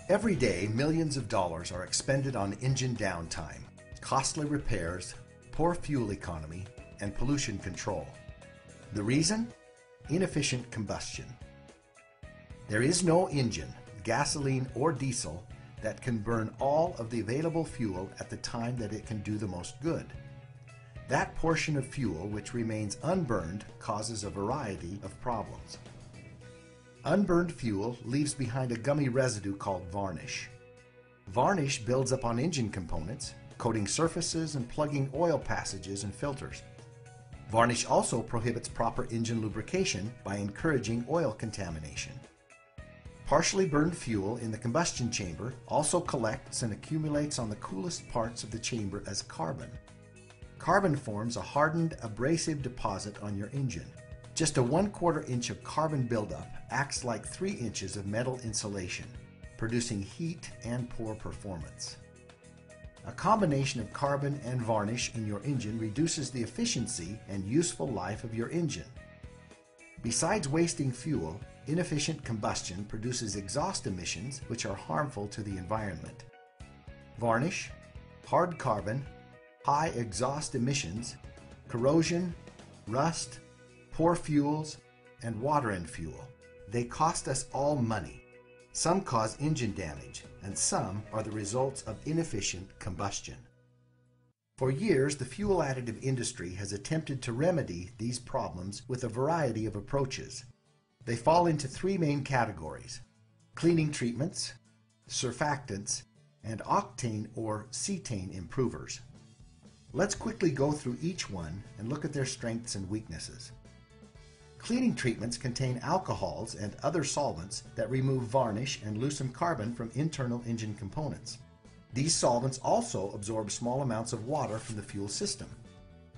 Every day, millions of dollars are expended on engine downtime, costly repairs, poor fuel economy, and pollution control. The reason? Inefficient combustion. There is no engine, gasoline or diesel, that can burn all of the available fuel at the time that it can do the most good. That portion of fuel which remains unburned causes a variety of problems. Unburned fuel leaves behind a gummy residue called varnish. Varnish builds up on engine components, coating surfaces and plugging oil passages and filters. Varnish also prohibits proper engine lubrication by encouraging oil contamination. Partially burned fuel in the combustion chamber also collects and accumulates on the coolest parts of the chamber as carbon. Carbon forms a hardened, abrasive deposit on your engine. Just a 1/4 inch of carbon buildup acts like 3 inches of metal insulation, producing heat and poor performance. A combination of carbon and varnish in your engine reduces the efficiency and useful life of your engine. Besides wasting fuel, inefficient combustion produces exhaust emissions which are harmful to the environment. Varnish, hard carbon, high exhaust emissions, corrosion, rust, poor fuels, and water and fuel. They cost us all money. Some cause engine damage, and some are the results of inefficient combustion. For years, the fuel additive industry has attempted to remedy these problems with a variety of approaches. They fall into 3 main categories: cleaning treatments, surfactants, and octane or cetane improvers. Let's quickly go through each one and look at their strengths and weaknesses. Cleaning treatments contain alcohols and other solvents that remove varnish and loosen carbon from internal engine components. These solvents also absorb small amounts of water from the fuel system.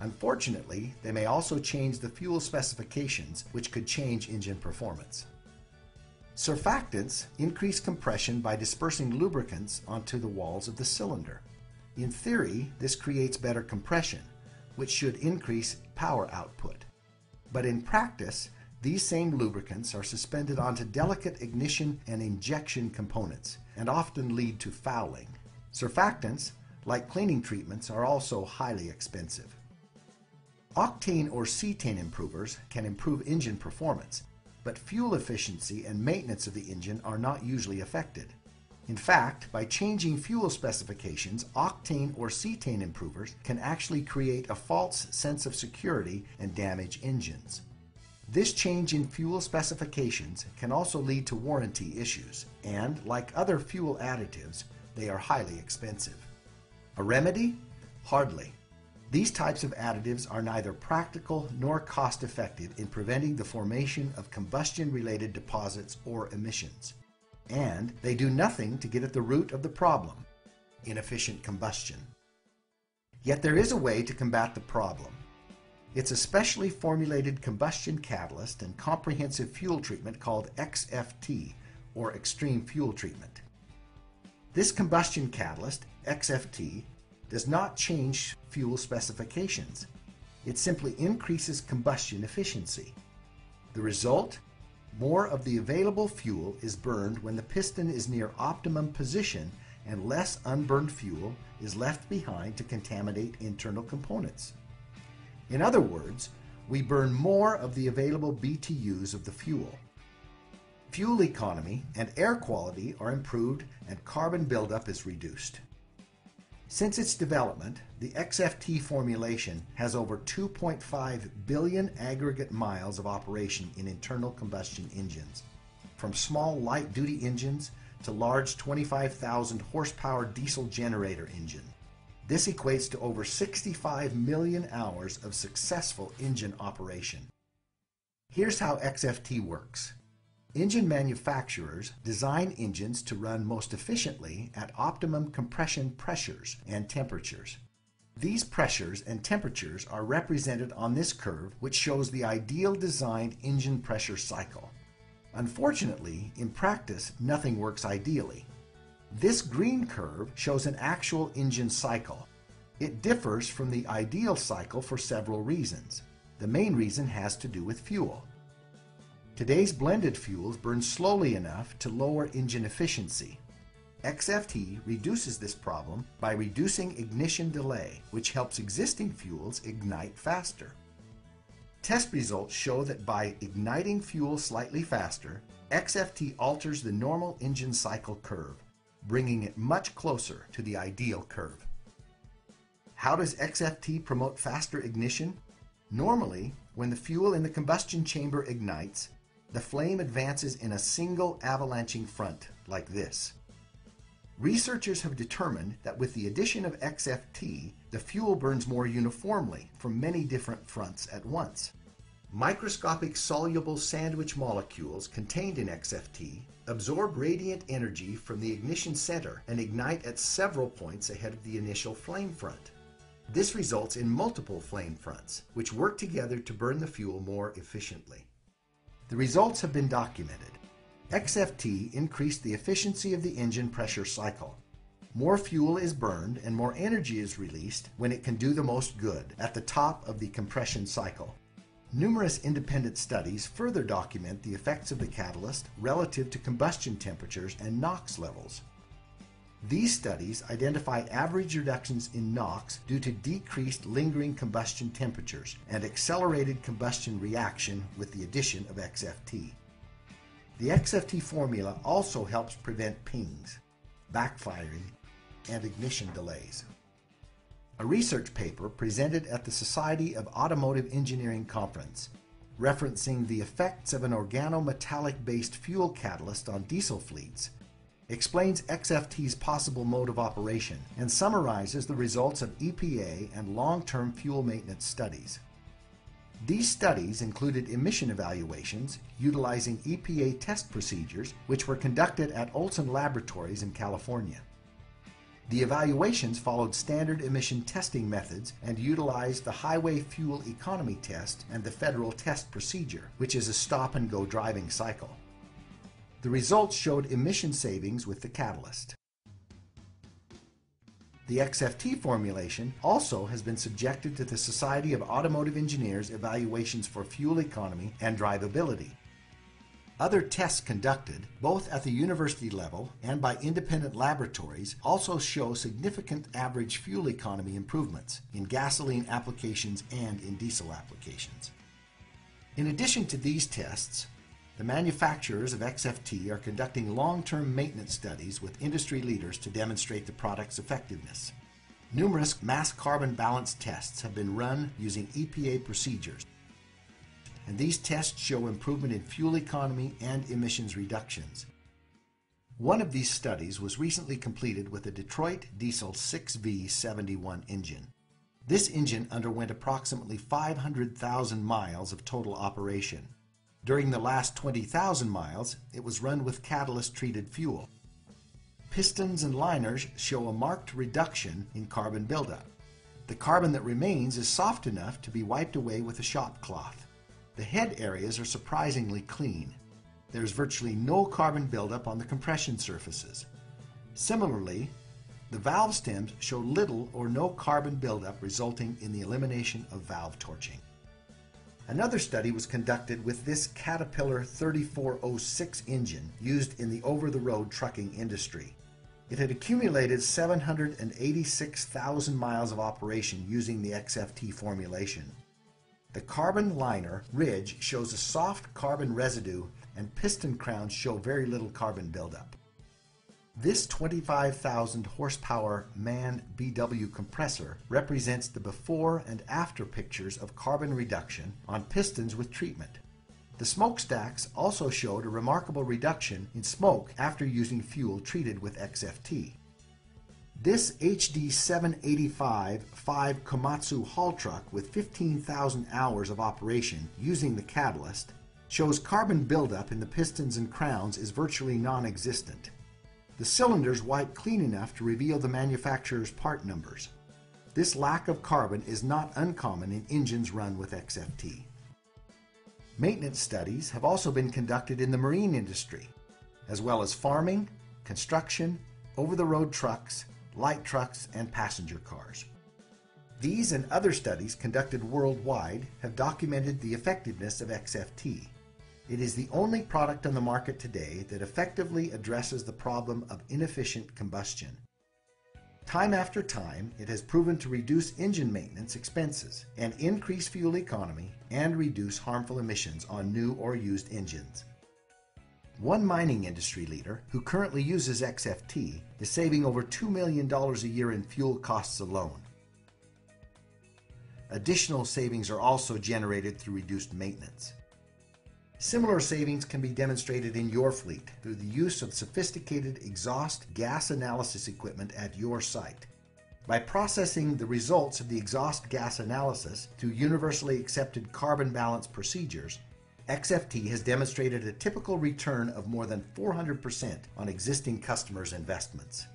Unfortunately, they may also change the fuel specifications, which could change engine performance. Surfactants increase compression by dispersing lubricants onto the walls of the cylinder. In theory, this creates better compression, which should increase power output. But in practice, these same lubricants are suspended onto delicate ignition and injection components and often lead to fouling. Surfactants, like cleaning treatments, are also highly expensive. Octane or cetane improvers can improve engine performance, but fuel efficiency and maintenance of the engine are not usually affected. In fact, by changing fuel specifications, octane or cetane improvers can actually create a false sense of security and damage engines. This change in fuel specifications can also lead to warranty issues, and like other fuel additives, they are highly expensive. A remedy? Hardly. These types of additives are neither practical nor cost-effective in preventing the formation of combustion-related deposits or emissions. And they do nothing to get at the root of the problem: inefficient combustion. Yet there is a way to combat the problem. It's a specially formulated combustion catalyst and comprehensive fuel treatment called XFT, or extreme fuel treatment. This combustion catalyst, XFT, does not change fuel specifications. It simply increases combustion efficiency. The result? More of the available fuel is burned when the piston is near optimum position, and less unburned fuel is left behind to contaminate internal components. In other words, we burn more of the available BTUs of the fuel. Fuel economy and air quality are improved, and carbon buildup is reduced. Since its development, the XFT formulation has over 2.5 billion aggregate miles of operation in internal combustion engines, from small light-duty engines to large 25,000 horsepower diesel generator engine. This equates to over 65 million hours of successful engine operation. Here's how XFT works. Engine manufacturers design engines to run most efficiently at optimum compression pressures and temperatures. These pressures and temperatures are represented on this curve, which shows the ideal designed engine pressure cycle. Unfortunately, in practice, nothing works ideally. This green curve shows an actual engine cycle. It differs from the ideal cycle for several reasons. The main reason has to do with fuel. Today's blended fuels burn slowly enough to lower engine efficiency. XFT reduces this problem by reducing ignition delay, which helps existing fuels ignite faster. Test results show that by igniting fuel slightly faster, XFT alters the normal engine cycle curve, bringing it much closer to the ideal curve. How does XFT promote faster ignition? Normally, when the fuel in the combustion chamber ignites, the flame advances in a single avalanching front, like this. Researchers have determined that with the addition of XFT, the fuel burns more uniformly from many different fronts at once. Microscopic soluble sandwich molecules contained in XFT absorb radiant energy from the ignition center and ignite at several points ahead of the initial flame front. This results in multiple flame fronts, which work together to burn the fuel more efficiently. The results have been documented. XFT increased the efficiency of the engine pressure cycle. More fuel is burned and more energy is released when it can do the most good at the top of the compression cycle. Numerous independent studies further document the effects of the catalyst relative to combustion temperatures and NOx levels. These studies identify average reductions in NOx due to decreased lingering combustion temperatures and accelerated combustion reaction with the addition of XFT. The XFT formula also helps prevent pings, backfiring, and ignition delays. A research paper presented at the Society of Automotive Engineering Conference, referencing the effects of an organometallic-based fuel catalyst on diesel fleets, explains XFT's possible mode of operation and summarizes the results of EPA and long-term fuel maintenance studies. These studies included emission evaluations utilizing EPA test procedures which were conducted at Olson Laboratories in California. The evaluations followed standard emission testing methods and utilized the Highway Fuel Economy Test and the Federal Test Procedure, which is a stop-and-go driving cycle. The results showed emission savings with the catalyst. The XFT formulation also has been subjected to the Society of Automotive Engineers evaluations for fuel economy and drivability. Other tests conducted, both at the university level and by independent laboratories, also show significant average fuel economy improvements in gasoline applications and in diesel applications. In addition to these tests, the manufacturers of XFT are conducting long-term maintenance studies with industry leaders to demonstrate the product's effectiveness. Numerous mass carbon balance tests have been run using EPA procedures, and these tests show improvement in fuel economy and emissions reductions. One of these studies was recently completed with a Detroit Diesel 6V71 engine. This engine underwent approximately 500,000 miles of total operation. During the last 20,000 miles, it was run with catalyst-treated fuel. Pistons and liners show a marked reduction in carbon buildup. The carbon that remains is soft enough to be wiped away with a shop cloth. The head areas are surprisingly clean. There is virtually no carbon buildup on the compression surfaces. Similarly, the valve stems show little or no carbon buildup, resulting in the elimination of valve torching. Another study was conducted with this Caterpillar 3406 engine used in the over-the-road trucking industry. It had accumulated 786,000 miles of operation using the XFT formulation. The carbon liner ridge shows a soft carbon residue, and piston crowns show very little carbon buildup. This 25,000 horsepower MAN BW compressor represents the before and after pictures of carbon reduction on pistons with treatment. The smokestacks also showed a remarkable reduction in smoke after using fuel treated with XFT. This HD 785 5 Komatsu haul truck with 15,000 hours of operation using the catalyst shows carbon buildup in the pistons and crowns is virtually non-existent. The cylinders wipe clean enough to reveal the manufacturer's part numbers. This lack of carbon is not uncommon in engines run with XFT. Maintenance studies have also been conducted in the marine industry, as well as farming, construction, over-the-road trucks, light trucks, and passenger cars. These and other studies conducted worldwide have documented the effectiveness of XFT. It is the only product on the market today that effectively addresses the problem of inefficient combustion. Time after time, it has proven to reduce engine maintenance expenses and increase fuel economy and reduce harmful emissions on new or used engines. One mining industry leader who currently uses XFT is saving over $2 million a year in fuel costs alone. Additional savings are also generated through reduced maintenance. Similar savings can be demonstrated in your fleet through the use of sophisticated exhaust gas analysis equipment at your site. By processing the results of the exhaust gas analysis through universally accepted carbon balance procedures, XFT has demonstrated a typical return of more than 400% on existing customers' investments.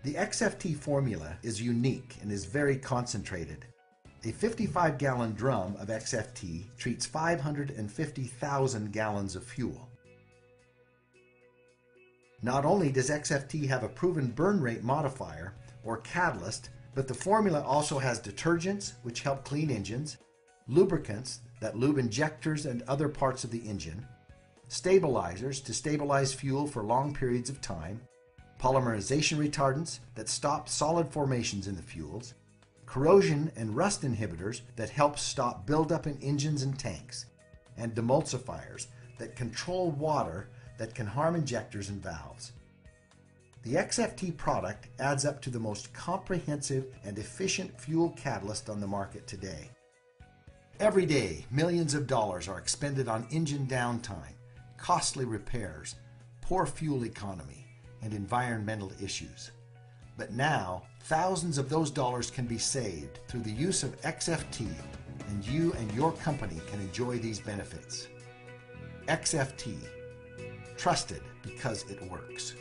The XFT formula is unique and is very concentrated. A 55-gallon drum of XFT treats 550,000 gallons of fuel. Not only does XFT have a proven burn rate modifier, or catalyst, but the formula also has detergents, which help clean engines, lubricants that lube injectors and other parts of the engine, stabilizers to stabilize fuel for long periods of time, polymerization retardants that stop solid formations in the fuels, corrosion and rust inhibitors that help stop buildup in engines and tanks, and demulsifiers that control water that can harm injectors and valves. The XFT product adds up to the most comprehensive and efficient fuel catalyst on the market today. Every day, millions of dollars are expended on engine downtime, costly repairs, poor fuel economy, and environmental issues. But now, thousands of those dollars can be saved through the use of XFT, and you and your company can enjoy these benefits. XFT, trusted because it works.